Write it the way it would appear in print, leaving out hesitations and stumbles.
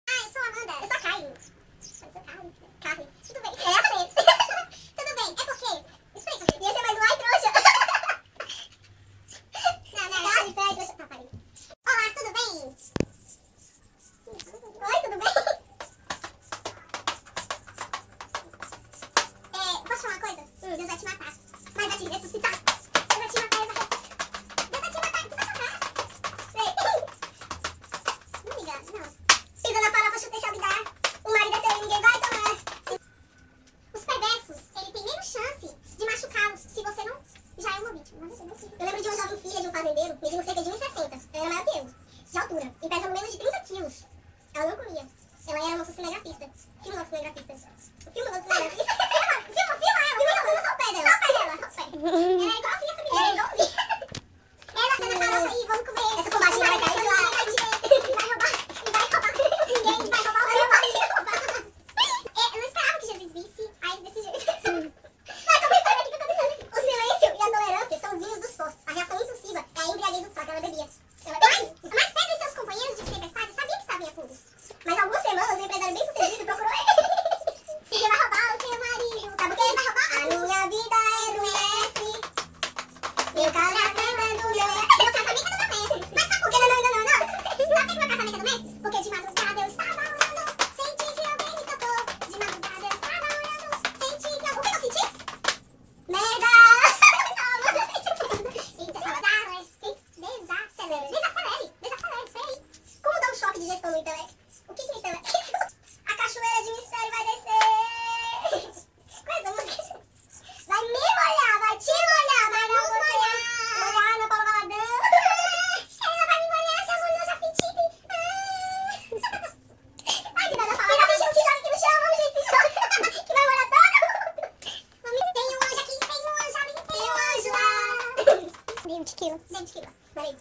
Ah, eu sou a Amanda. Eu sou a Karen. Eu sou Karen. Karen. Tudo bem. É assim. Tudo bem. É porque... Explica. Ia ser mais um ai, trouxa. Não. Karen, trouxa. Tá, parei. Olá, tudo bem? Oi, tudo bem? Posso falar uma coisa? Deus vai te matar. Mas vai te ressuscitar. Deus vai te matar e vai ressuscitar. Deus vai te matar e tu vai matar. Sei. Não liga, não. Pisa na farofa, chuta esse abdar. O marido é teu e ninguém vai tomar. Os perversos, ele tem menos chance de machucá-los se você não já é uma vítima. Eu lembro de uma jovem filha de um fazendeiro, medindo cerca de 1,60. Ela era maior que eu, de altura, e pesando menos de 30 quilos. Ela não comia. Ela era nossa cinegrafista. Filma nossa cinegrafista. Filma nossa cinegrafista. Filma ela. Só o pé dela. Só o pé dela. Só o pé. Ela é igualzinha essa menina. É igualzinha. Ela tá na farofa aí, vamos comer. Essa combadinha vai sair de lá. Vai roubar. Ninguém vai roubar. Eu não esperava que Jesus visse aí desse jeito. Ai, tô pensando aqui que eu tô pensando. O silêncio e a tolerância são vinhos dos fortes. A reação impulsiva é a embriaguez do fraco. Ela bebia. Mas Pedro e seus companheiros de tempestade sabiam que estavam em apuros. Mas algumas semanas o empresário bem sucedido procurou ele. Ele vai roubar o teu marido. Sabe o que ele vai roubar? A minha vida é do mestre. Meu coração é do meu mestre. Meu casamento é do meu mestre. Mas sabe por que não? Sabe por que meu casamento é do mestre? Porque de madrugada eu estava orando. Senti que alguém me tocou. De madrugada eu estava orando. Senti que alguém... O que eu senti? Merda! Não senti nada. Desacelere. Peraí. Como dá um choque de gestão no intelecto? O que é intelecto? A cachoeira de mistério vai descer. Coisa música. Vai me molhar, vai te molhar, vai nos molhar. Molhar Ana Paula Valadão. Ela vai me molhar, essa mulher já senti. Ai, que nada falar. E nós deixamos esse jogo aqui no chão, vamos, gente, esse jogo. Que vai molhar todo. Tem um anjo aqui, tem um anjo ali, tem um anjo lá. 20 quilos. 20 quilos. Peraí.